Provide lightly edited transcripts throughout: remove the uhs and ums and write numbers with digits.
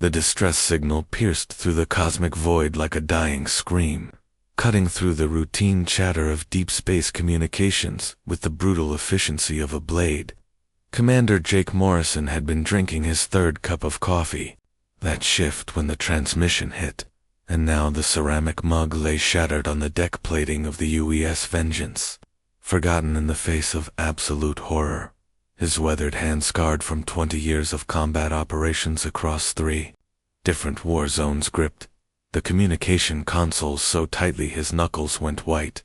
The distress signal pierced through the cosmic void like a dying scream, cutting through the routine chatter of deep space communications with the brutal efficiency of a blade. Commander Jake Morrison had been drinking his third cup of coffee. That shift when the transmission hit, and now the ceramic mug lay shattered on the deck plating of the UES Vengeance, forgotten in the face of absolute horror, his weathered hand scarred from 20 years of combat operations across 3 different war zones gripped the communication consoles so tightly his knuckles went white.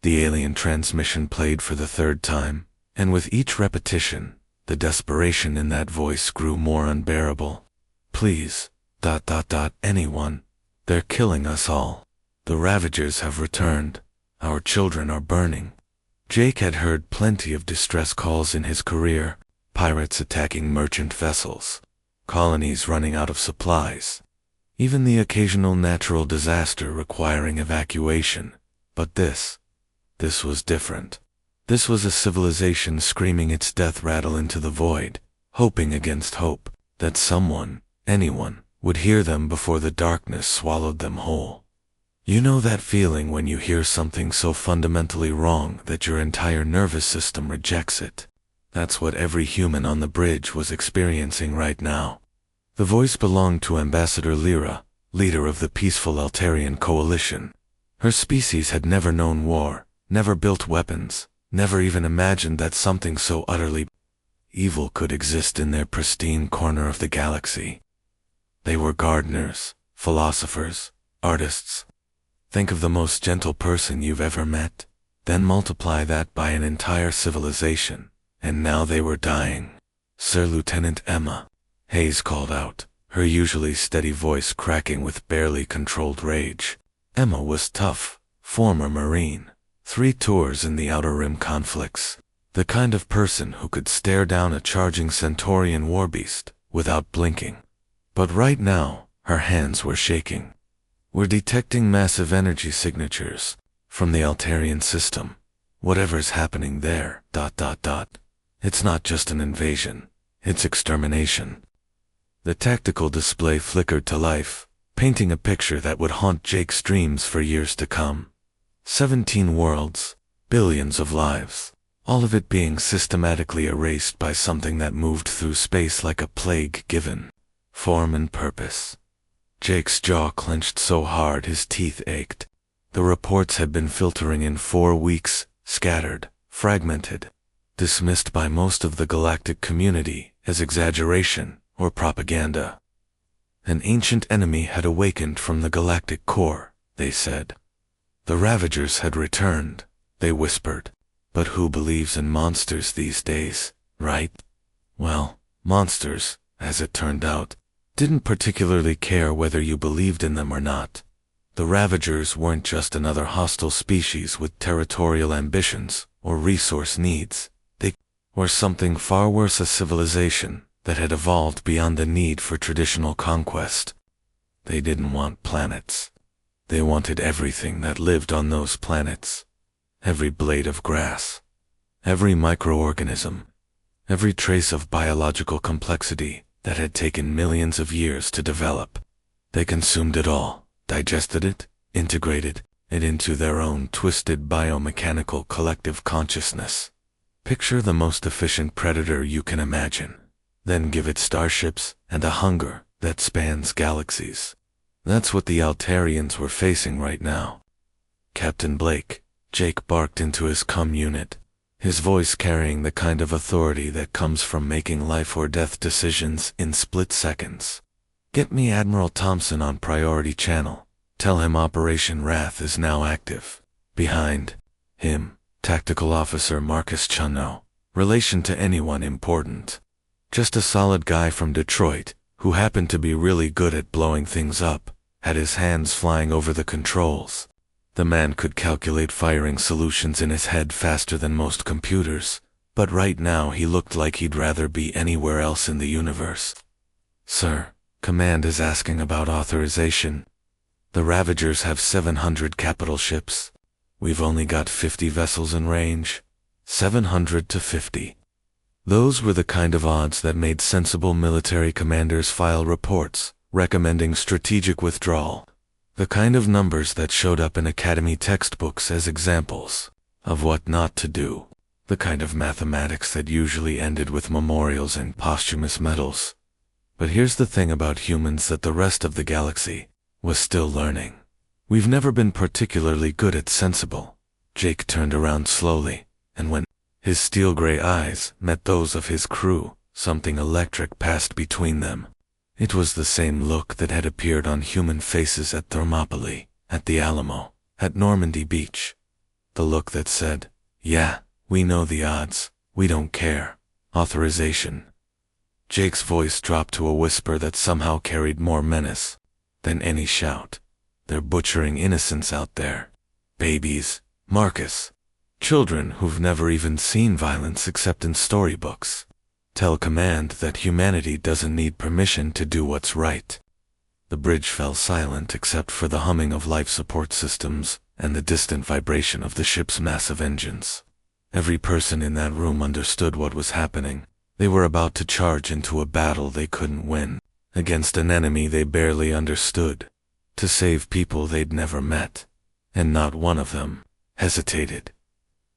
The alien transmission played for the 3rd time, and with each repetition, the desperation in that voice grew more unbearable. Please, anyone. They're killing us all. The Ravagers have returned. Our children are burning. Jake had heard plenty of distress calls in his career, pirates attacking merchant vessels, colonies running out of supplies, even the occasional natural disaster requiring evacuation. But this was different. This was a civilization screaming its death rattle into the void, hoping against hope that someone, anyone, would hear them before the darkness swallowed them whole. You know that feeling when you hear something so fundamentally wrong that your entire nervous system rejects it? That's what every human on the bridge was experiencing right now. The voice belonged to Ambassador Lyra, leader of the peaceful Altarian coalition. Her species had never known war, never built weapons, never even imagined that something so utterly evil could exist in their pristine corner of the galaxy. They were gardeners, philosophers, artists. Think of the most gentle person you've ever met, then multiply that by an entire civilization, and now they were dying. Sir Lieutenant Emma, Hayes called out, her usually steady voice cracking with barely controlled rage. Emma was tough, former Marine, 3 tours in the Outer Rim conflicts, the kind of person who could stare down a charging Centaurian warbeast without blinking. But right now, her hands were shaking. We're detecting massive energy signatures from the Altarian system. Whatever's happening there, It's not just an invasion, it's extermination. The tactical display flickered to life, painting a picture that would haunt Jake's dreams for years to come. 17 worlds, billions of lives, all of it being systematically erased by something that moved through space like a plague given form and purpose. Jake's jaw clenched so hard his teeth ached. The reports had been filtering in 4 weeks, scattered, fragmented, dismissed by most of the galactic community as exaggeration or propaganda. An ancient enemy had awakened from the galactic core, they said. The Ravagers had returned, they whispered. But who believes in monsters these days, right? Well, monsters, as it turned out, didn't particularly care whether you believed in them or not. The Ravagers weren't just another hostile species with territorial ambitions or resource needs. They were something far worse, a civilization that had evolved beyond the need for traditional conquest. They didn't want planets. They wanted everything that lived on those planets. Every blade of grass, every microorganism, every trace of biological complexity that had taken millions of years to develop. They consumed it all, digested it, integrated it into their own twisted biomechanical collective consciousness. Picture the most efficient predator you can imagine, then give it starships and a hunger that spans galaxies. That's what the Altarians were facing right now. Captain Blake, Jake barked into his comm unit, his voice carrying the kind of authority that comes from making life or death decisions in split seconds. Get me Admiral Thompson on priority channel. Tell him Operation Wrath is now active. Behind him, Tactical Officer Marcus Chunno. Relation to anyone important. Just a solid guy from Detroit, who happened to be really good at blowing things up, had his hands flying over the controls. The man could calculate firing solutions in his head faster than most computers, but right now he looked like he'd rather be anywhere else in the universe. Sir, Command is asking about authorization. The Ravagers have 700 capital ships. We've only got 50 vessels in range. 700 to 50. Those were the kind of odds that made sensible military commanders file reports recommending strategic withdrawal. The kind of numbers that showed up in academy textbooks as examples of what not to do. The kind of mathematics that usually ended with memorials and posthumous medals. But here's the thing about humans that the rest of the galaxy was still learning. We've never been particularly good at sensible. Jake turned around slowly, and when his steel-gray eyes met those of his crew, something electric passed between them. It was the same look that had appeared on human faces at Thermopylae, at the Alamo, at Normandy Beach. The look that said, "Yeah, we know the odds, we don't care. Authorization." Jake's voice dropped to a whisper that somehow carried more menace than any shout. "They're butchering innocents out there. Babies, Marcus. Children who've never even seen violence except in storybooks. Tell command that humanity doesn't need permission to do what's right." The bridge fell silent except for the humming of life support systems and the distant vibration of the ship's massive engines. Every person in that room understood what was happening. They were about to charge into a battle they couldn't win, against an enemy they barely understood, to save people they'd never met, and not one of them hesitated.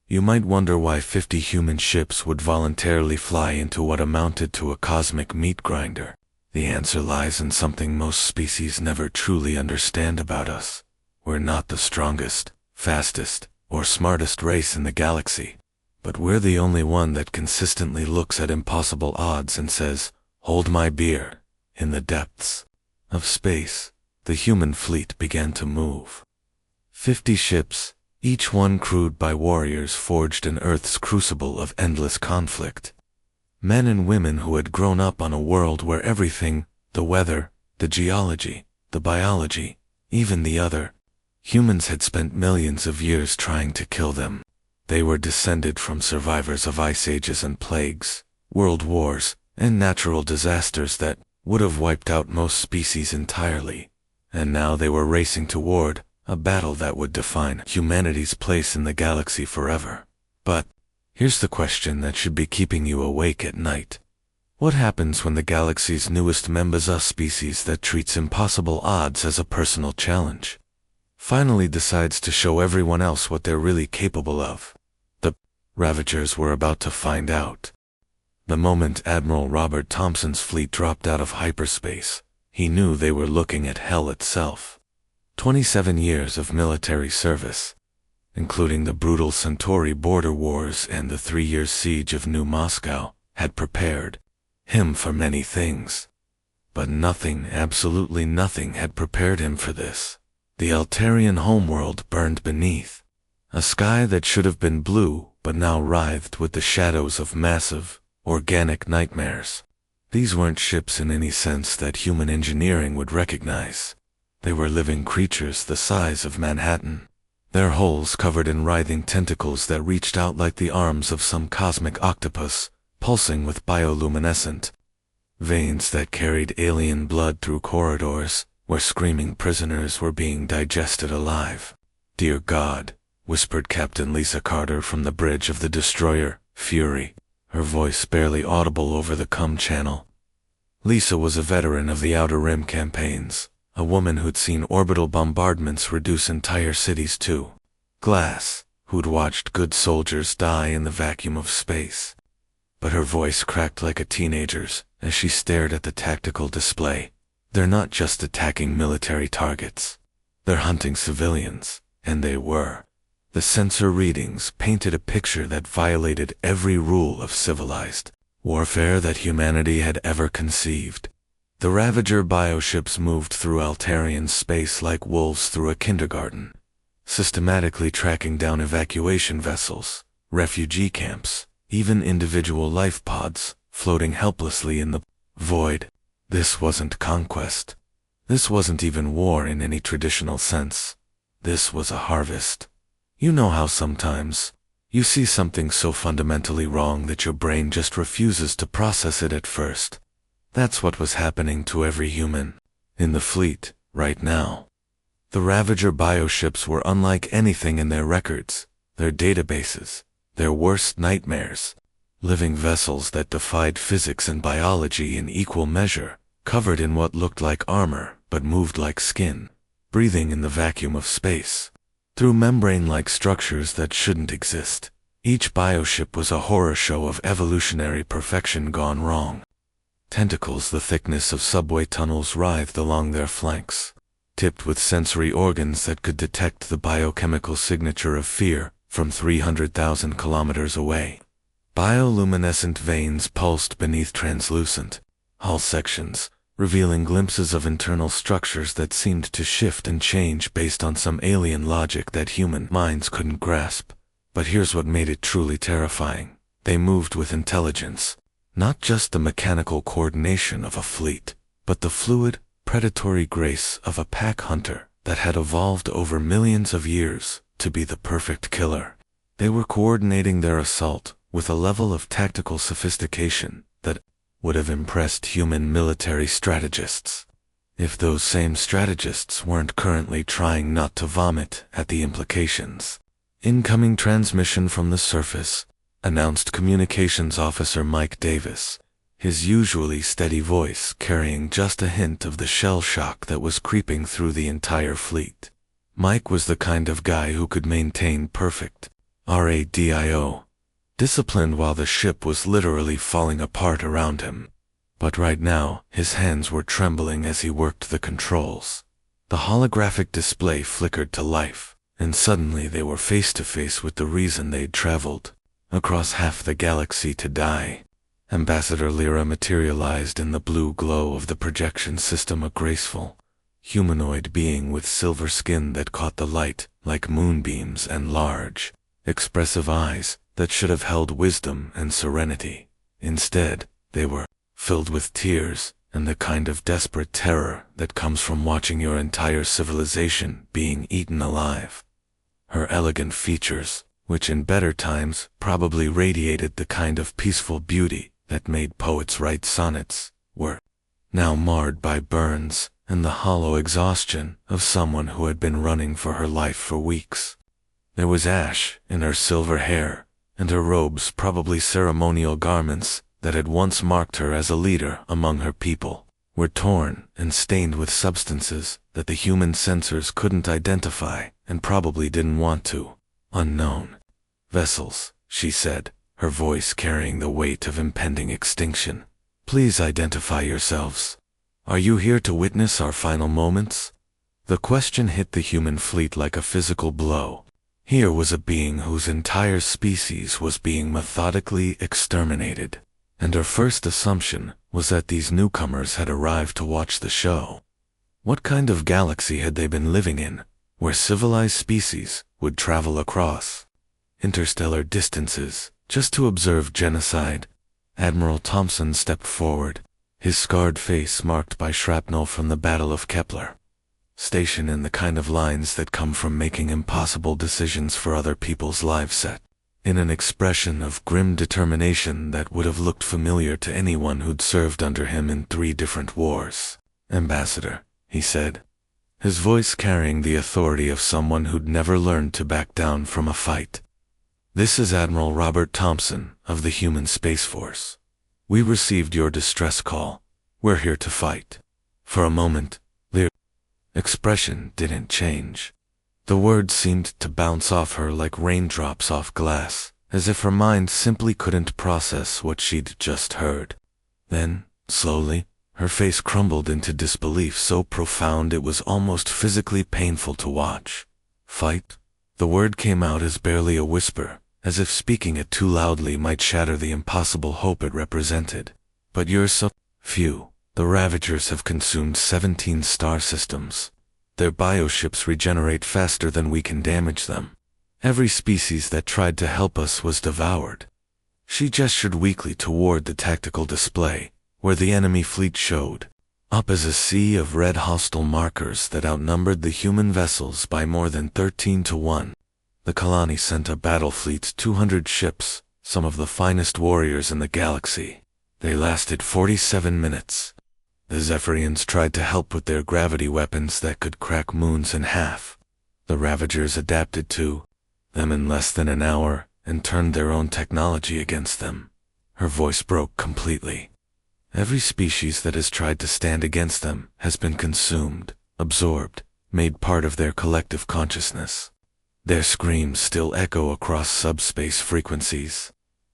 You might wonder why 50 human ships would voluntarily fly into what amounted to a cosmic meat grinder. The answer lies in something most species never truly understand about us. We're not the strongest, fastest, or smartest race in the galaxy, but we're the only one that consistently looks at impossible odds and says, "Hold my beer." In the depths of space, the human fleet began to move. 50 ships, each one crewed by warriors forged in Earth's crucible of endless conflict. Men and women who had grown up on a world where everything, the weather, the geology, the biology, even the other, humans had spent millions of years trying to kill them. They were descended from survivors of ice ages and plagues, world wars, and natural disasters that would have wiped out most species entirely. And now they were racing toward a battle that would define humanity's place in the galaxy forever. But here's the question that should be keeping you awake at night. What happens when the galaxy's newest member's a species that treats impossible odds as a personal challenge? Finally decides to show everyone else what they're really capable of. The Ravagers were about to find out. The moment Admiral Robert Thompson's fleet dropped out of hyperspace, he knew they were looking at hell itself. 27 years of military service, including the brutal Centauri border wars and the 3-year siege of New Moscow, had prepared him for many things. But nothing, absolutely nothing, had prepared him for this. The Altarian homeworld burned beneath. A sky that should have been blue, but now writhed with the shadows of massive, organic nightmares. These weren't ships in any sense that human engineering would recognize. They were living creatures the size of Manhattan, their hulls covered in writhing tentacles that reached out like the arms of some cosmic octopus, pulsing with bioluminescent veins that carried alien blood through corridors where screaming prisoners were being digested alive. "Dear God," whispered Captain Lisa Carter from the bridge of the destroyer Fury, her voice barely audible over the comm channel. Lisa was a veteran of the Outer Rim campaigns, a woman who'd seen orbital bombardments reduce entire cities to glass, who'd watched good soldiers die in the vacuum of space. But her voice cracked like a teenager's as she stared at the tactical display. They're not just attacking military targets. They're hunting civilians, and they were. The sensor readings painted a picture that violated every rule of civilized warfare that humanity had ever conceived. The Ravager bioships moved through Altarian space like wolves through a kindergarten, systematically tracking down evacuation vessels, refugee camps, even individual life pods, floating helplessly in the void. This wasn't conquest. This wasn't even war in any traditional sense. This was a harvest. You know how sometimes you see something so fundamentally wrong that your brain just refuses to process it at first. That's what was happening to every human in the fleet right now. The Ravager bioships were unlike anything in their records, their databases, their worst nightmares. Living vessels that defied physics and biology in equal measure, covered in what looked like armor but moved like skin, breathing in the vacuum of space, through membrane-like structures that shouldn't exist. Each bioship was a horror show of evolutionary perfection gone wrong. Tentacles the thickness of subway tunnels writhed along their flanks, tipped with sensory organs that could detect the biochemical signature of fear from 300,000 kilometers away. Bioluminescent veins pulsed beneath translucent hull sections, revealing glimpses of internal structures that seemed to shift and change based on some alien logic that human minds couldn't grasp. But here's what made it truly terrifying. They moved with intelligence, not just the mechanical coordination of a fleet, but the fluid, predatory grace of a pack hunter that had evolved over millions of years to be the perfect killer. They were coordinating their assault with a level of tactical sophistication that would have impressed human military strategists, if those same strategists weren't currently trying not to vomit at the implications. Incoming transmission from the surface, announced Communications Officer Mike Davis, his usually steady voice carrying just a hint of the shell shock that was creeping through the entire fleet. Mike was the kind of guy who could maintain perfect radio discipline while the ship was literally falling apart around him. But right now, his hands were trembling as he worked the controls. The holographic display flickered to life, and suddenly they were face to face with the reason they'd traveled across half the galaxy to die. Ambassador Lyra materialized in the blue glow of the projection system, a graceful, humanoid being with silver skin that caught the light like moonbeams and large, expressive eyes that should have held wisdom and serenity. Instead, they were filled with tears and the kind of desperate terror that comes from watching your entire civilization being eaten alive. Her elegant features, which in better times probably radiated the kind of peaceful beauty that made poets write sonnets, were now marred by burns and the hollow exhaustion of someone who had been running for her life for weeks. There was ash in her silver hair, and her robes, probably ceremonial garments that had once marked her as a leader among her people, were torn and stained with substances that the human sensors couldn't identify and probably didn't want to. Unknown vessels, she said, her voice carrying the weight of impending extinction. Please identify yourselves. Are you here to witness our final moments? The question hit the human fleet like a physical blow. Here was a being whose entire species was being methodically exterminated, and her first assumption was that these newcomers had arrived to watch the show. What kind of galaxy had they been living in, where civilized species would travel across interstellar distances just to observe genocide? Admiral Thompson stepped forward, his scarred face marked by shrapnel from the Battle of Kepler. Station in the kind of lines that come from making impossible decisions for other people's lives, set in an expression of grim determination that would have looked familiar to anyone who'd served under him in 3 different wars. Ambassador, he said, his voice carrying the authority of someone who'd never learned to back down from a fight. This is Admiral Robert Thompson of the Human Space Force. We received your distress call. We're here to fight. For a moment, their expression didn't change. The words seemed to bounce off her like raindrops off glass, as if her mind simply couldn't process what she'd just heard. Then, slowly, her face crumbled into disbelief so profound it was almost physically painful to watch. Fight? The word came out as barely a whisper, as if speaking it too loudly might shatter the impossible hope it represented. But you're so few. The Ravagers have consumed 17 star systems. Their bioships regenerate faster than we can damage them. Every species that tried to help us was devoured. She gestured weakly toward the tactical display, where the enemy fleet showed up as a sea of red hostile markers that outnumbered the human vessels by more than 13 to 1. The colony sent a battle fleet, 200 ships, some of the finest warriors in the galaxy. They lasted 47 minutes. The Zephyrians tried to help with their gravity weapons that could crack moons in half. The Ravagers adapted to them in less than an hour and turned their own technology against them. Her voice broke completely. Every species that has tried to stand against them has been consumed, absorbed, made part of their collective consciousness. Their screams still echo across subspace frequencies.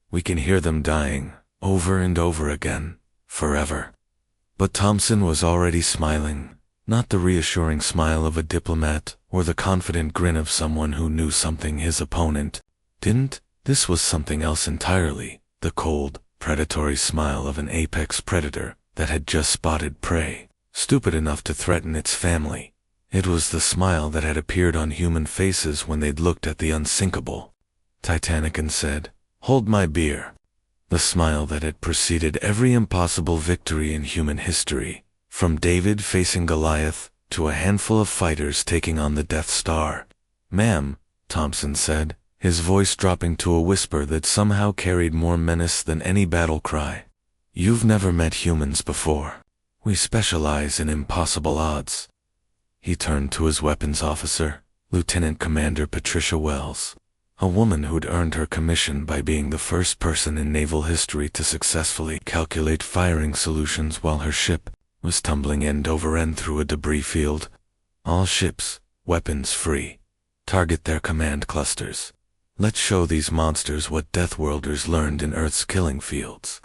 We can hear them dying, over and over again, forever. But Thompson was already smiling, not the reassuring smile of a diplomat or the confident grin of someone who knew something his opponent didn't. This was something else entirely, the cold, predatory smile of an apex predator that had just spotted prey, stupid enough to threaten its family. It was the smile that had appeared on human faces when they'd looked at the unsinkable Titanic and said, "Hold my beer." The smile that had preceded every impossible victory in human history, from David facing Goliath to a handful of fighters taking on the Death Star. "Ma'am," Thompson said, his voice dropping to a whisper that somehow carried more menace than any battle cry. "You've never met humans before. We specialize in impossible odds." He turned to his weapons officer, Lieutenant Commander Patricia Wells, a woman who'd earned her commission by being the first person in naval history to successfully calculate firing solutions while her ship was tumbling end over end through a debris field. "All ships, weapons free. Target their command clusters. Let's show these monsters what Deathworlders learned in Earth's killing fields."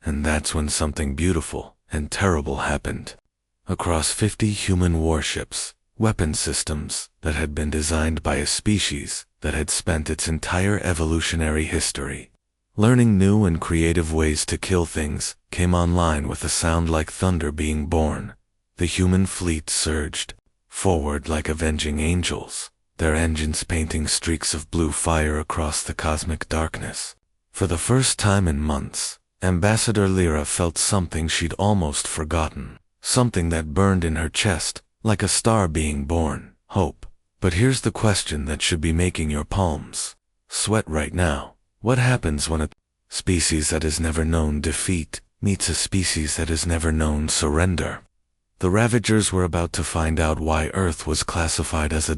And that's when something beautiful and terrible happened. Across 50 human warships, weapon systems that had been designed by a species that had spent its entire evolutionary history learning new and creative ways to kill things, came online with a sound like thunder being born. The human fleet surged forward like avenging angels, their engines painting streaks of blue fire across the cosmic darkness. For the first time in months, Ambassador Lyra felt something she'd almost forgotten. Something that burned in her chest, like a star being born, hope. But here's the question that should be making your palms sweat right now. What happens when a species that has never known defeat meets a species that has never known surrender? The Ravagers were about to find out why Earth was classified as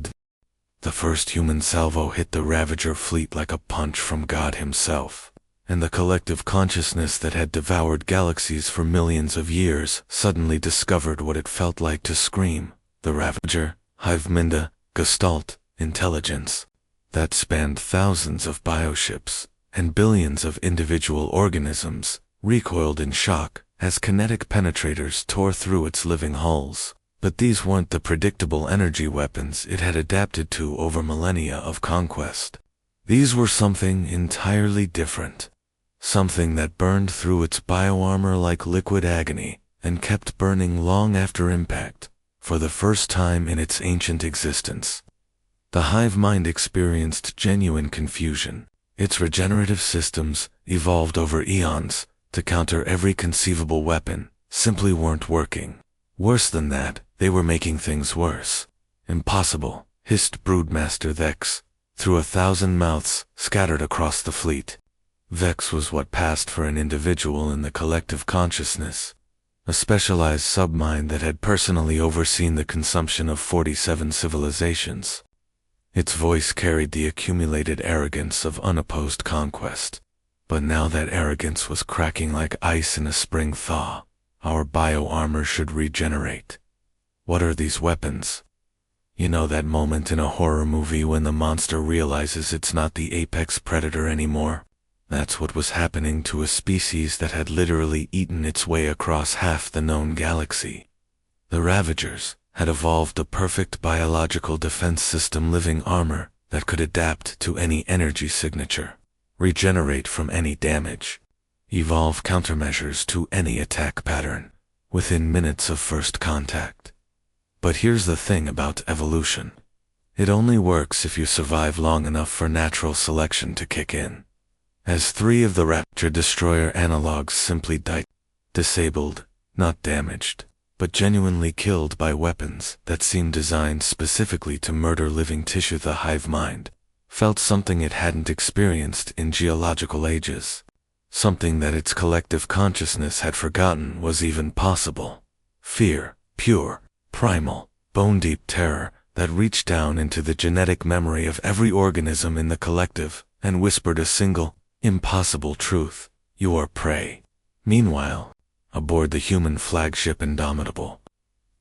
the first human salvo hit the Ravager fleet like a punch from God himself. And the collective consciousness that had devoured galaxies for millions of years suddenly discovered what it felt like to scream. The Ravager, Hive Minda, Gestalt, intelligence, that spanned thousands of bioships and billions of individual organisms, recoiled in shock as kinetic penetrators tore through its living hulls. But these weren't the predictable energy weapons it had adapted to over millennia of conquest. These were something entirely different. Something that burned through its bioarmor like liquid agony and kept burning long after impact, for the first time in its ancient existence. The hive mind experienced genuine confusion. Its regenerative systems, evolved over eons to counter every conceivable weapon, simply weren't working. Worse than that, they were making things worse. "Impossible," hissed Broodmaster Vex, through 1,000 mouths scattered across the fleet. Vex was what passed for an individual in the collective consciousness, a specialized submind that had personally overseen the consumption of 47 civilizations. Its voice carried the accumulated arrogance of unopposed conquest. But now that arrogance was cracking like ice in a spring thaw. Our bioarmor should regenerate. What are these weapons? You know that moment in a horror movie when the monster realizes it's not the apex predator anymore? That's what was happening to a species that had literally eaten its way across half the known galaxy. The Ravagers had evolved a perfect biological defense system living armor that could adapt to any energy signature, regenerate from any damage, evolve countermeasures to any attack pattern within minutes of first contact. But here's the thing about evolution. It only works if you survive long enough for natural selection to kick in. As 3 of the Raptor Destroyer analogs simply died, disabled, not damaged, but genuinely killed by weapons that seemed designed specifically to murder living tissue. The hive mind felt something it hadn't experienced in geological ages, something that its collective consciousness had forgotten was even possible. Fear, pure, primal, bone-deep terror that reached down into the genetic memory of every organism in the collective and whispered a single, impossible truth: you are prey. Meanwhile, aboard the human flagship Indomitable.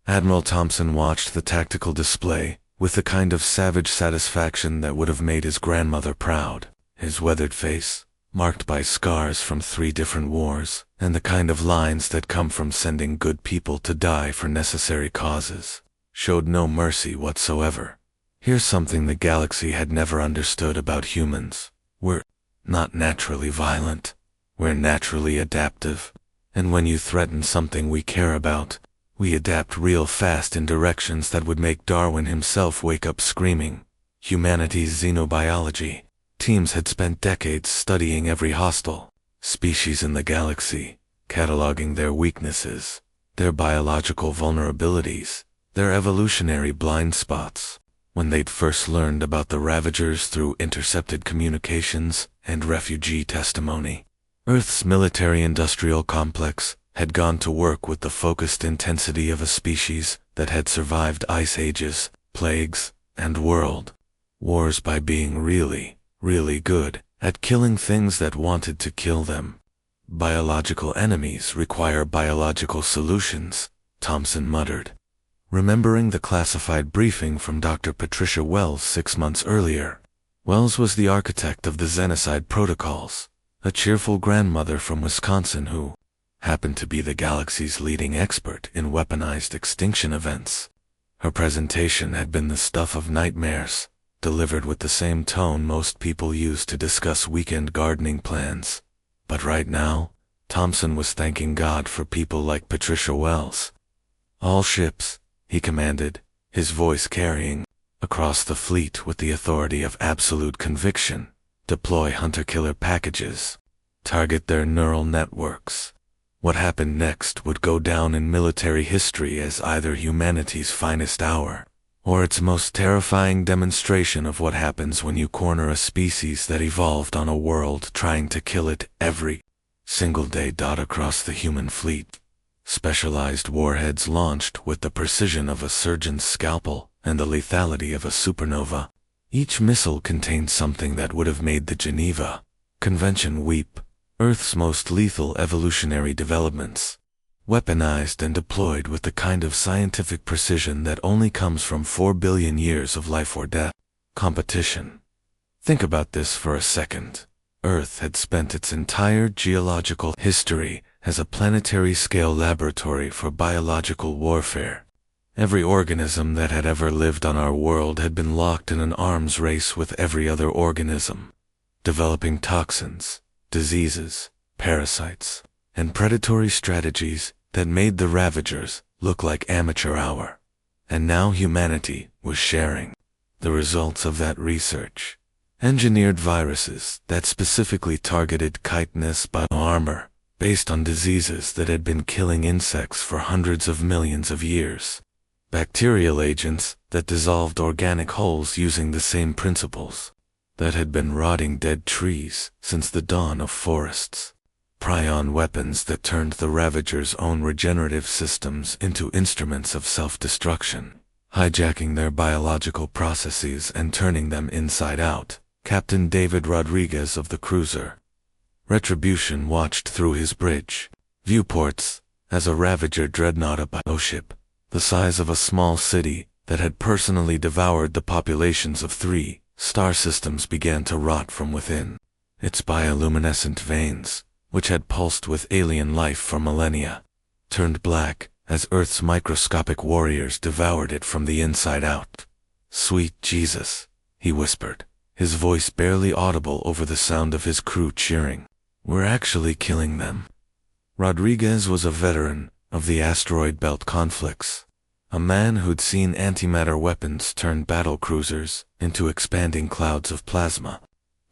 Admiral Thompson watched the tactical display with the kind of savage satisfaction that would have made his grandmother proud. His weathered face, marked by scars from 3 different wars, and the kind of lines that come from sending good people to die for necessary causes, showed no mercy whatsoever. Here's something the galaxy had never understood about humans. We're not naturally violent. We're naturally adaptive. And when you threaten something we care about, we adapt real fast in directions that would make Darwin himself wake up screaming. Humanity's xenobiology. Teams had spent decades studying every hostile species in the galaxy, cataloging their weaknesses, their biological vulnerabilities, their evolutionary blind spots. When they'd first learned about the Ravagers through intercepted communications and refugee testimony, Earth's military-industrial complex had gone to work with the focused intensity of a species that had survived ice ages, plagues, and world wars by being really good at killing things that wanted to kill them. Biological enemies require biological solutions, Thompson muttered, remembering the classified briefing from Dr. Patricia Wells 6 months earlier. Wells was the architect of the Xenocide protocols, a cheerful grandmother from Wisconsin who happened to be the galaxy's leading expert in weaponized extinction events. Her presentation had been the stuff of nightmares, delivered with the same tone most people use to discuss weekend gardening plans. But right now, Thompson was thanking God for people like Patricia Wells. All ships, he commanded, his voice carrying across the fleet with the authority of absolute conviction, deploy hunter-killer packages, target their neural networks. What happened next would go down in military history as either humanity's finest hour, or its most terrifying demonstration of what happens when you corner a species that evolved on a world trying to kill it every single day. Across the human fleet, specialized warheads launched with the precision of a surgeon's scalpel and the lethality of a supernova. Each missile contained something that would have made the Geneva Convention weep. Earth's most lethal evolutionary developments, weaponized and deployed with the kind of scientific precision that only comes from 4 billion years of life or death competition. Think about this for a second. Earth had spent its entire geological history as a planetary-scale laboratory for biological warfare. Every organism that had ever lived on our world had been locked in an arms race with every other organism, developing toxins, diseases, parasites, and predatory strategies that made the Ravagers look like amateur hour. And now humanity was sharing the results of that research. Engineered viruses that specifically targeted chitinous bioarmor based on diseases that had been killing insects for hundreds of millions of years. Bacterial agents that dissolved organic wholes using the same principles that had been rotting dead trees since the dawn of forests. Prion weapons that turned the Ravagers' own regenerative systems into instruments of self-destruction, hijacking their biological processes and turning them inside out. Captain David Rodriguez of the cruiser Retribution watched through his bridge viewports as a Ravager dreadnought, a bioship the size of a small city that had personally devoured the populations of 3 star systems, began to rot from within. Its bioluminescent veins, which had pulsed with alien life for millennia, turned black as Earth's microscopic warriors devoured it from the inside out. "Sweet Jesus," he whispered, his voice barely audible over the sound of his crew cheering. "We're actually killing them." Rodriguez was a veteran of the asteroid belt conflicts, a man who'd seen antimatter weapons turn battle cruisers into expanding clouds of plasma.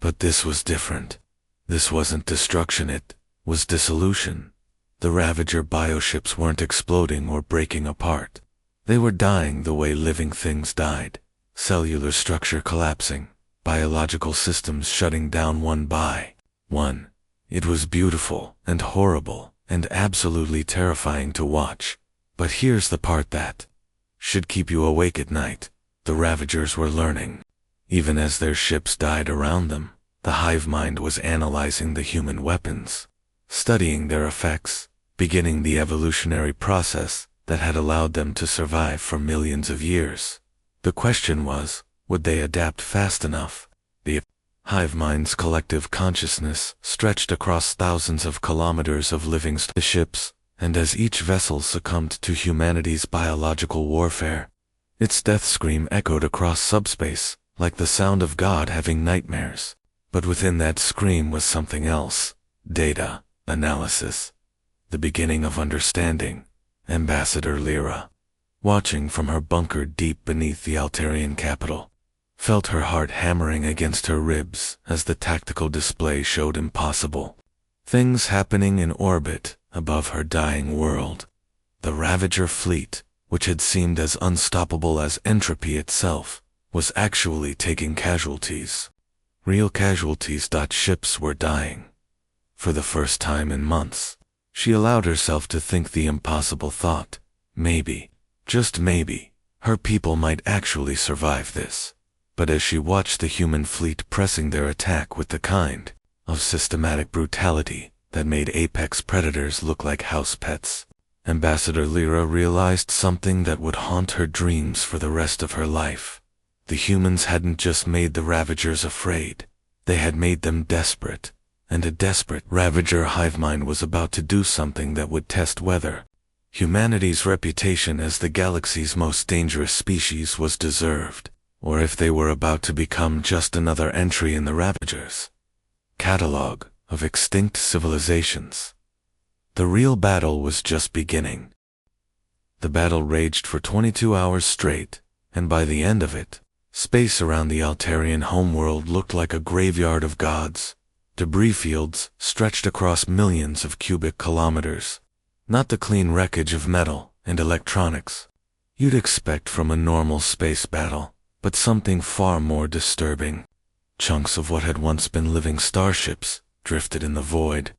But this was different. This wasn't destruction, it was dissolution. The Ravager bioships weren't exploding or breaking apart. They were dying the way living things died, cellular structure collapsing, biological systems shutting down one by one. It was beautiful and horrible and absolutely terrifying to watch. But here's the part that should keep you awake at night. The Ravagers were learning. Even as their ships died around them, the hive mind was analyzing the human weapons, studying their effects, beginning the evolutionary process that had allowed them to survive for millions of years. The question was, would they adapt fast enough? The hive mind's collective consciousness stretched across thousands of kilometers of living ships, and as each vessel succumbed to humanity's biological warfare, its death scream echoed across subspace, like the sound of God having nightmares. But within that scream was something else: data, analysis, the beginning of understanding. Ambassador Lyra, watching from her bunker deep beneath the Altarian capital, felt her heart hammering against her ribs as the tactical display showed impossible things happening in orbit above her dying world. The Ravager fleet, which had seemed as unstoppable as entropy itself, was actually taking casualties. Real casualties. Ships were dying. For the first time in months, she allowed herself to think the impossible thought: maybe, just maybe, her people might actually survive this. But as she watched the human fleet pressing their attack with the kind of systematic brutality that made apex predators look like house pets, Ambassador Lyra realized something that would haunt her dreams for the rest of her life. The humans hadn't just made the Ravagers afraid, they had made them desperate. And a desperate Ravager hive mind was about to do something that would test whether humanity's reputation as the galaxy's most dangerous species was deserved, or if they were about to become just another entry in the Ravagers' catalog of extinct civilizations. The real battle was just beginning. The battle raged for 22 hours straight, and by the end of it, space around the Altarian homeworld looked like a graveyard of gods. Debris fields stretched across millions of cubic kilometers, not the clean wreckage of metal and electronics you'd expect from a normal space battle, but something far more disturbing. Chunks of what had once been living starships drifted in the void,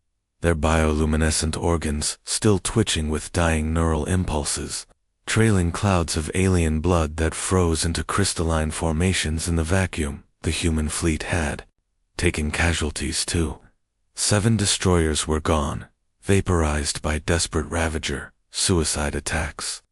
their bioluminescent organs still twitching with dying neural impulses, trailing clouds of alien blood that froze into crystalline formations in the vacuum. The human fleet had taken casualties too. 7 destroyers were gone, vaporized by desperate Ravager suicide attacks.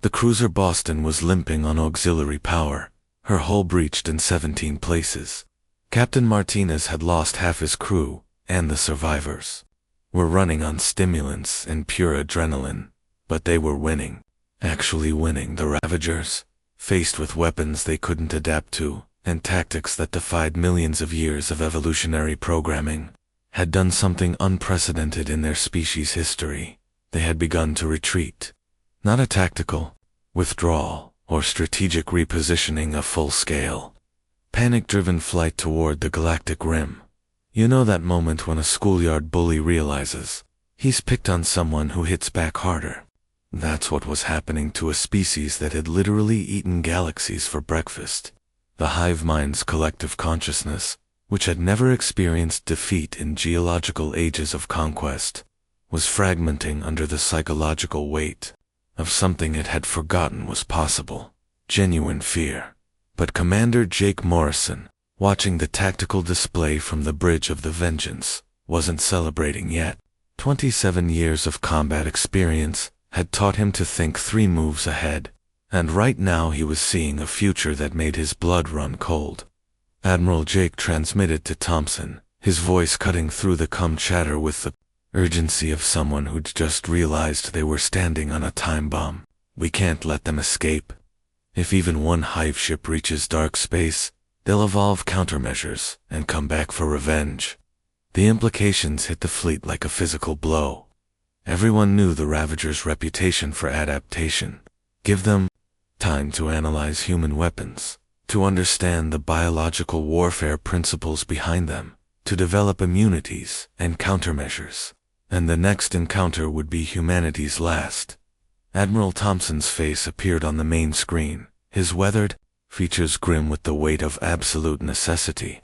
The cruiser Boston was limping on auxiliary power, her hull breached in 17 places. Captain Martinez had lost half his crew, and the survivors were running on stimulants and pure adrenaline. But they were winning, actually winning. The Ravagers, faced with weapons they couldn't adapt to, and tactics that defied millions of years of evolutionary programming, had done something unprecedented in their species' history. They had begun to retreat. Not a tactical withdrawal or strategic repositioning, a full-scale, panic-driven flight toward the galactic rim. You know that moment when a schoolyard bully realizes he's picked on someone who hits back harder? That's what was happening to a species that had literally eaten galaxies for breakfast. The hive mind's collective consciousness, which had never experienced defeat in geological ages of conquest, was fragmenting under the psychological weight of something it had forgotten was possible: genuine fear. But Commander Jake Morrison, watching the tactical display from the bridge of the Vengeance, wasn't celebrating yet. 27 years of combat experience had taught him to think 3 moves ahead. And right now he was seeing a future that made his blood run cold. Admiral Jake transmitted to Thompson, his voice cutting through the chatter with the urgency of someone who'd just realized they were standing on a time bomb. We can't let them escape. If even one hive ship reaches dark space, they'll evolve countermeasures and come back for revenge. The implications hit the fleet like a physical blow. Everyone knew the Ravagers' reputation for adaptation. Give them time to analyze human weapons, to understand the biological warfare principles behind them, to develop immunities and countermeasures, and the next encounter would be humanity's last. Admiral Thompson's face appeared on the main screen, his weathered features grim with the weight of absolute necessity.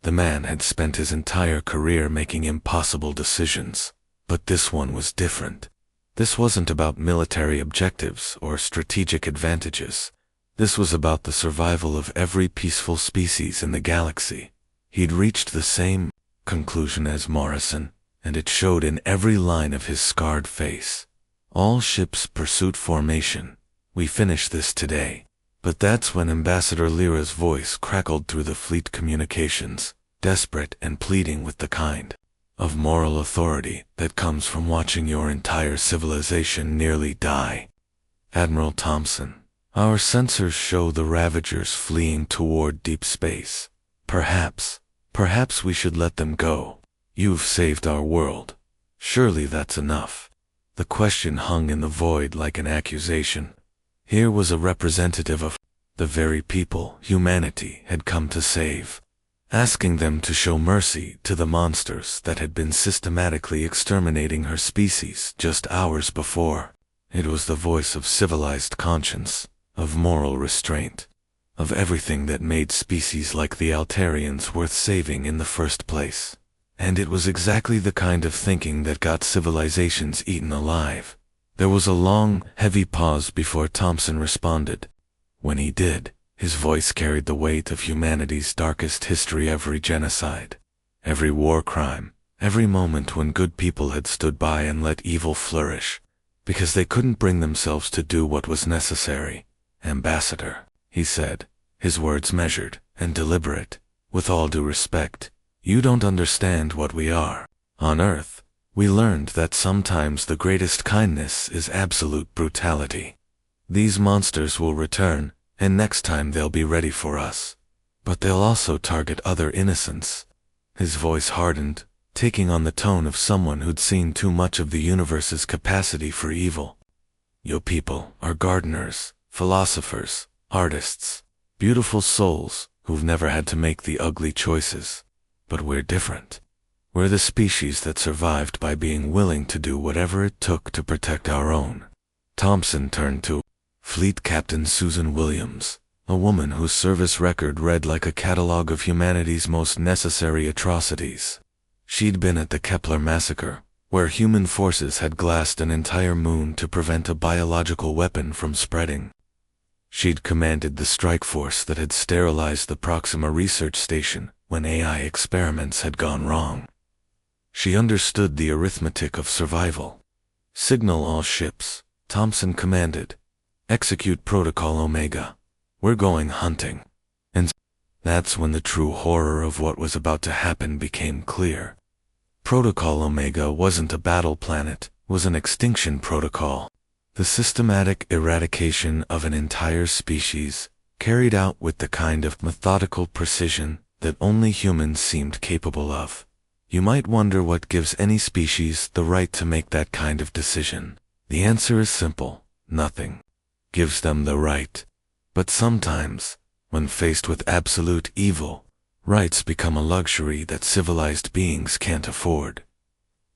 The man had spent his entire career making impossible decisions, but this one was different. This wasn't about military objectives or strategic advantages. This was about the survival of every peaceful species in the galaxy. He'd reached the same conclusion as Morrison. and it showed in every line of his scarred face. All ships pursuit formation. We finish this today. But that's when Ambassador Lyra's voice crackled through the fleet communications, desperate and pleading with the kind of moral authority that comes from watching your entire civilization nearly die. Admiral Thompson, our sensors show the Ravagers fleeing toward deep space. Perhaps we should let them go. You've saved our world. Surely that's enough. The question hung in the void like an accusation. Here was a representative of the very people humanity had come to save, asking them to show mercy to the monsters that had been systematically exterminating her species just hours before. It was the voice of civilized conscience, of moral restraint, of everything that made species like the Altarians worth saving in the first place. And it was exactly the kind of thinking that got civilizations eaten alive. There was a long, heavy pause before Thompson responded. When he did, his voice carried the weight of humanity's darkest history. Every genocide, every war crime, every moment when good people had stood by and let evil flourish, because they couldn't bring themselves to do what was necessary. Ambassador, he said, his words measured and deliberate. With all due respect, you don't understand what we are. On Earth, we learned that sometimes the greatest kindness is absolute brutality. These monsters will return, and next time they'll be ready for us. But they'll also target other innocents. His voice hardened, taking on the tone of someone who'd seen too much of the universe's capacity for evil. Your people are gardeners, philosophers, artists, beautiful souls who've never had to make the ugly choices. But we're different. We're the species that survived by being willing to do whatever it took to protect our own. Thompson turned to Fleet Captain Susan Williams, a woman whose service record read like a catalog of humanity's most necessary atrocities. She'd been at the Kepler massacre, where human forces had glassed an entire moon to prevent a biological weapon from spreading. She'd commanded the strike force that had sterilized the Proxima research station when AI experiments had gone wrong. She understood the arithmetic of survival. Signal all ships, Thompson commanded. Execute Protocol Omega. We're going hunting. And that's when the true horror of what was about to happen became clear. Protocol Omega wasn't a battle planet, was an extinction protocol. The systematic eradication of an entire species, carried out with the kind of methodical precision that only humans seemed capable of. You might wonder what gives any species the right to make that kind of decision. The answer is simple: nothing gives them the right. But sometimes, when faced with absolute evil, rights become a luxury that civilized beings can't afford.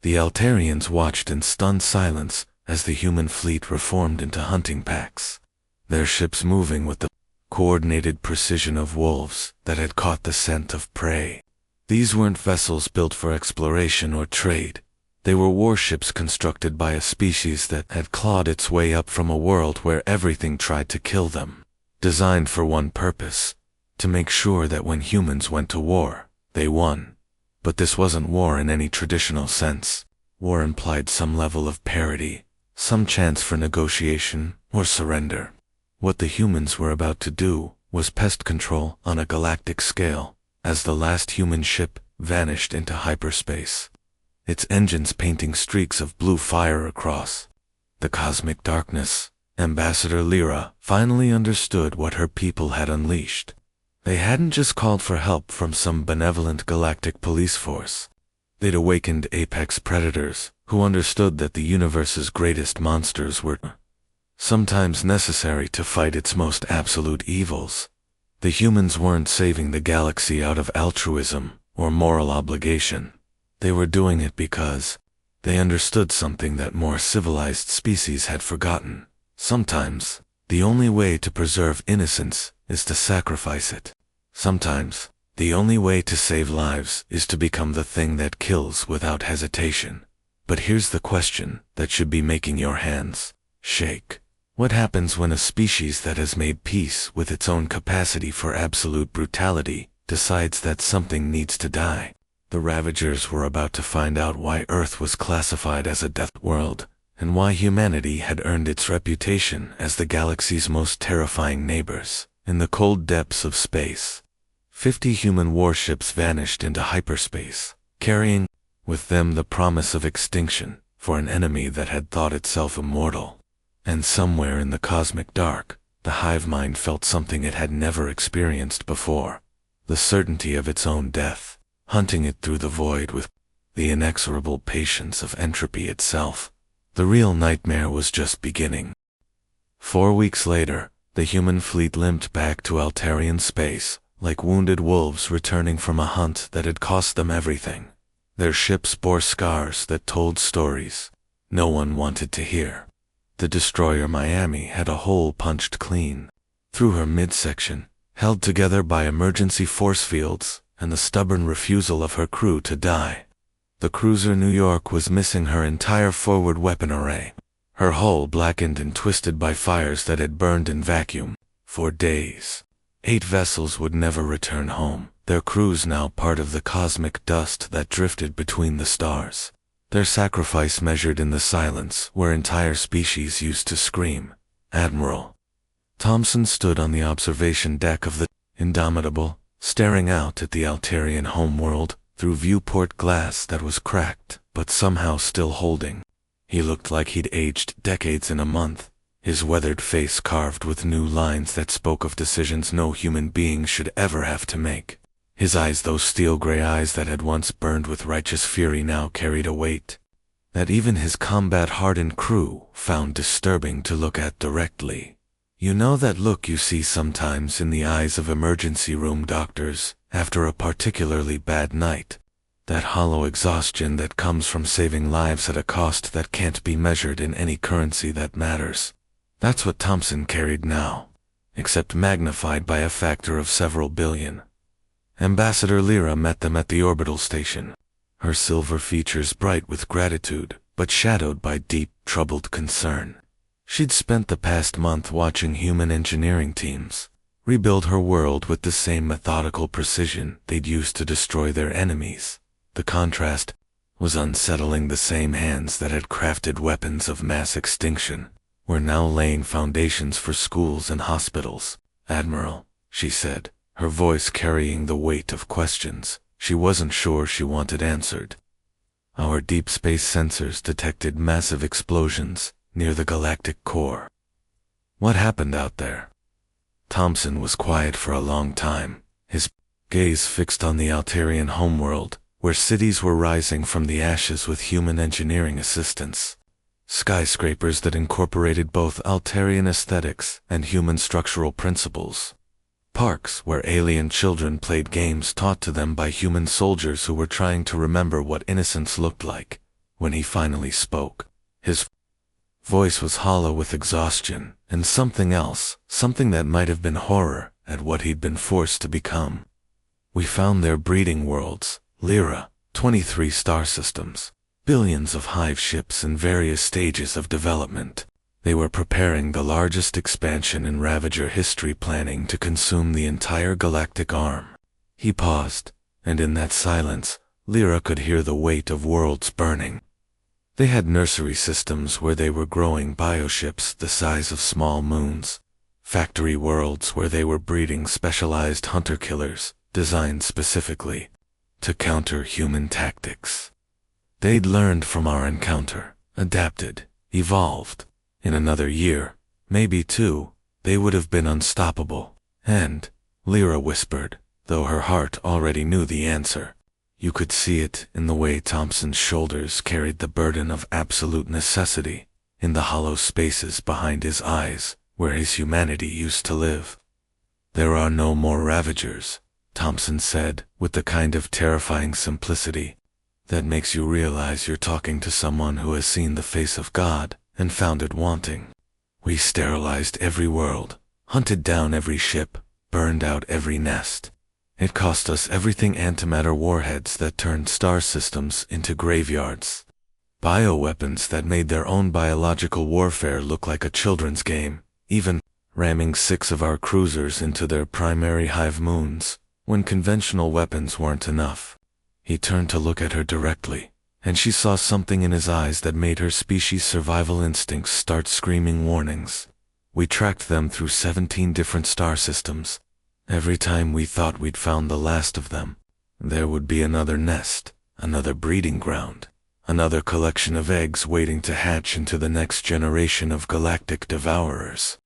The Altarians watched in stunned silence as the human fleet reformed into hunting packs, their ships moving with the coordinated precision of wolves that had caught the scent of prey. These weren't vessels built for exploration or trade. They were warships constructed by a species that had clawed its way up from a world where everything tried to kill them. Designed for one purpose: to make sure that when humans went to war, they won. But this wasn't war in any traditional sense. War implied some level of parity, some chance for negotiation or surrender. What the humans were about to do was pest control on a galactic scale, as the last human ship vanished into hyperspace, its engines painting streaks of blue fire across the cosmic darkness. Ambassador Lyra finally understood what her people had unleashed. They hadn't just called for help from some benevolent galactic police force. They'd awakened apex predators who understood that the universe's greatest monsters were sometimes necessary to fight its most absolute evils. The humans weren't saving the galaxy out of altruism or moral obligation. They were doing it because they understood something that more civilized species had forgotten. Sometimes, the only way to preserve innocence is to sacrifice it. Sometimes, the only way to save lives is to become the thing that kills without hesitation. But here's the question that should be making your hands shake. What happens when a species that has made peace with its own capacity for absolute brutality decides that something needs to die? The Ravagers were about to find out why Earth was classified as a death world, and why humanity had earned its reputation as the galaxy's most terrifying neighbors. In the cold depths of space, 50 human warships vanished into hyperspace, carrying with them the promise of extinction for an enemy that had thought itself immortal. And somewhere in the cosmic dark, the hive mind felt something it had never experienced before, the certainty of its own death, hunting it through the void with the inexorable patience of entropy itself. The real nightmare was just beginning. 4 weeks later, the human fleet limped back to Altarian space, like wounded wolves returning from a hunt that had cost them everything. Their ships bore scars that told stories no one wanted to hear. The destroyer Miami had a hole punched clean through her midsection, held together by emergency force fields and the stubborn refusal of her crew to die. The cruiser New York was missing her entire forward weapon array, her hull blackened and twisted by fires that had burned in vacuum for days. 8 vessels would never return home, their crews now part of the cosmic dust that drifted between the stars. Their sacrifice measured in the silence where entire species used to scream, "Admiral." Thompson stood on the observation deck of the Indomitable, staring out at the Altarian homeworld through viewport glass that was cracked but somehow still holding. He looked like he'd aged decades in a month, his weathered face carved with new lines that spoke of decisions no human being should ever have to make. His eyes, those steel-gray eyes that had once burned with righteous fury, now carried a weight that even his combat-hardened crew found disturbing to look at directly. You know that look you see sometimes in the eyes of emergency room doctors after a particularly bad night? That hollow exhaustion that comes from saving lives at a cost that can't be measured in any currency that matters. That's what Thompson carried now, except magnified by a factor of several billion. Ambassador Lyra met them at the orbital station, her silver features bright with gratitude, but shadowed by deep, troubled concern. She'd spent the past month watching human engineering teams rebuild her world with the same methodical precision they'd used to destroy their enemies. The contrast was unsettling. The same hands that had crafted weapons of mass extinction were now laying foundations for schools and hospitals. "Admiral," she said, her voice carrying the weight of questions she wasn't sure she wanted answered. "Our deep space sensors detected massive explosions near the galactic core. What happened out there?" Thompson was quiet for a long time, his gaze fixed on the Altarian homeworld, where cities were rising from the ashes with human engineering assistance. Skyscrapers that incorporated both Altarian aesthetics and human structural principles. Parks where alien children played games taught to them by human soldiers who were trying to remember what innocence looked like. When he finally spoke, his voice was hollow with exhaustion and something else, something that might have been horror at what he'd been forced to become. "We found their breeding worlds, Lyra, 23 star systems, billions of hive ships in various stages of development. They were preparing the largest expansion in Ravager history, planning to consume the entire galactic arm." He paused, and in that silence, Lyra could hear the weight of worlds burning. They had nursery systems where they were growing bioships the size of small moons, factory worlds where they were breeding specialized hunter-killers designed specifically to counter human tactics. They'd learned from our encounter, adapted, evolved. In another year, maybe 2, they would have been unstoppable. And, Lyra whispered, though her heart already knew the answer. You could see it in the way Thompson's shoulders carried the burden of absolute necessity, in the hollow spaces behind his eyes, where his humanity used to live. "There are no more Ravagers," Thompson said, with the kind of terrifying simplicity that makes you realize you're talking to someone who has seen the face of God and found it wanting. "We sterilized every world, hunted down every ship, burned out every nest. It cost us everything: antimatter warheads that turned star systems into graveyards, bioweapons that made their own biological warfare look like a children's game, even ramming 6 of our cruisers into their primary hive moons when conventional weapons weren't enough. He turned to look at her directly, and she saw something in his eyes that made her species' survival instincts start screaming warnings. We tracked them through 17 different star systems. Every time we thought we'd found the last of them, there would be another nest, another breeding ground, another collection of eggs waiting to hatch into the next generation of galactic devourers.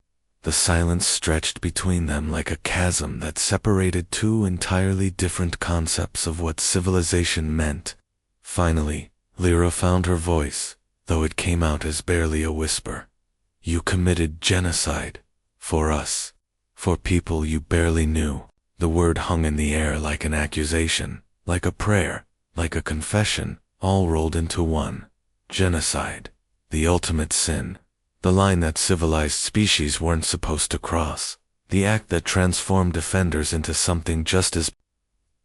The silence stretched between them like a chasm that separated two entirely different concepts of what civilization meant. Finally, Lyra found her voice, though it came out as barely a whisper. You committed genocide. For us. For people you barely knew. The word hung in the air like an accusation, like a prayer, like a confession, all rolled into one. Genocide. The ultimate sin. The line that civilized species weren't supposed to cross. The act that transformed defenders into something just as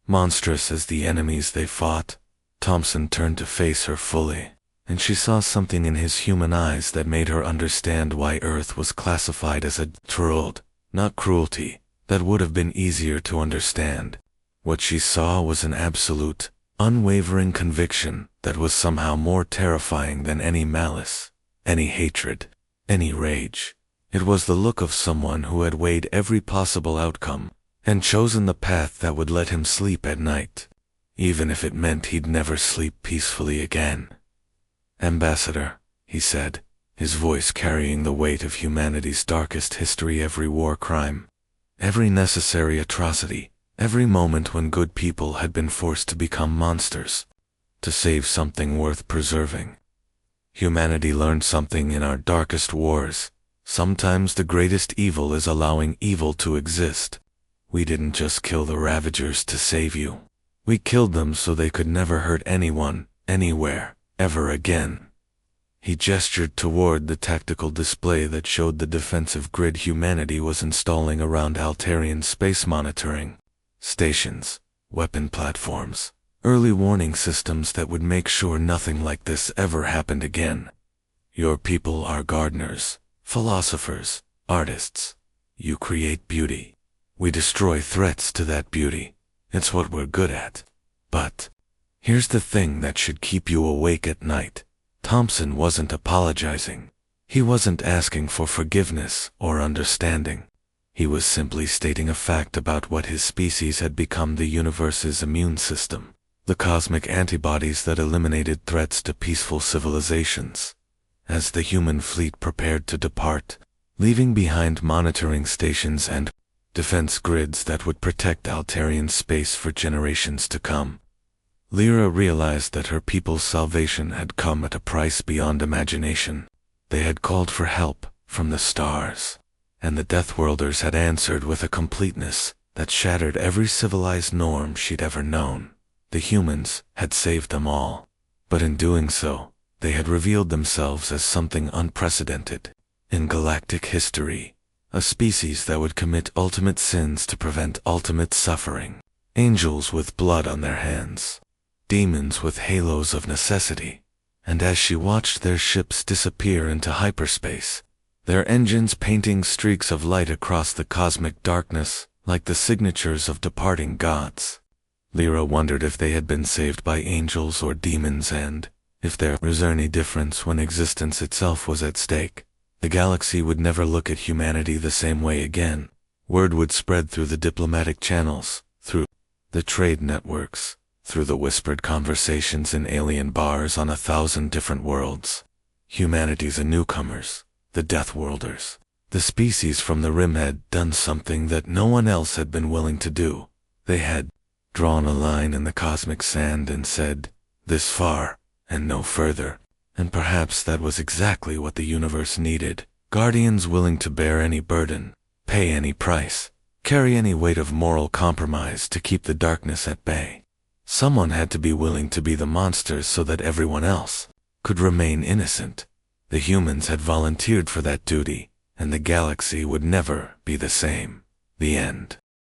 monstrous as the enemies they fought. Thompson turned to face her fully, and she saw something in his human eyes that made her understand why Earth was classified as a world, not cruelty. That would have been easier to understand. What she saw was an absolute, unwavering conviction that was somehow more terrifying than any malice, any hatred, any rage. It was the look of someone who had weighed every possible outcome and chosen the path that would let him sleep at night, even if it meant he'd never sleep peacefully again. Ambassador, he said, his voice carrying the weight of humanity's darkest history. Every war crime, every necessary atrocity, every moment when good people had been forced to become monsters, to save something worth preserving. Humanity learned something in our darkest wars. Sometimes the greatest evil is allowing evil to exist. We didn't just kill the Ravagers to save you. We killed them so they could never hurt anyone, anywhere, ever again. He gestured toward the tactical display that showed the defensive grid humanity was installing around Altarian space monitoring stations, weapon platforms, early warning systems that would make sure nothing like this ever happened again. Your people are gardeners, philosophers, artists. You create beauty. We destroy threats to that beauty. It's what we're good at. But here's the thing that should keep you awake at night. Thompson wasn't apologizing. He wasn't asking for forgiveness or understanding. He was simply stating a fact about what his species had become: the universe's immune system, the cosmic antibodies that eliminated threats to peaceful civilizations. As the human fleet prepared to depart, leaving behind monitoring stations and defense grids that would protect Altarian space for generations to come, Lyra realized that her people's salvation had come at a price beyond imagination. They had called for help from the stars, and the Deathworlders had answered with a completeness that shattered every civilized norm she'd ever known. The humans had saved them all, but in doing so, they had revealed themselves as something unprecedented in galactic history, a species that would commit ultimate sins to prevent ultimate suffering. Angels with blood on their hands, demons with halos of necessity. And as she watched their ships disappear into hyperspace, their engines painting streaks of light across the cosmic darkness like the signatures of departing gods, Lyra wondered if they had been saved by angels or demons, and if there was any difference when existence itself was at stake. The galaxy would never look at humanity the same way again. Word would spread through the diplomatic channels, through the trade networks, through the whispered conversations in alien bars on 1,000 different worlds. Humanity, the newcomers, the Deathworlders, the species from the Rim, had done something that no one else had been willing to do. They had drawn a line in the cosmic sand and said, "This far, and no further." And perhaps that was exactly what the universe needed. Guardians willing to bear any burden, pay any price, carry any weight of moral compromise to keep the darkness at bay. Someone had to be willing to be the monsters so that everyone else could remain innocent. The humans had volunteered for that duty, and the galaxy would never be the same. The end.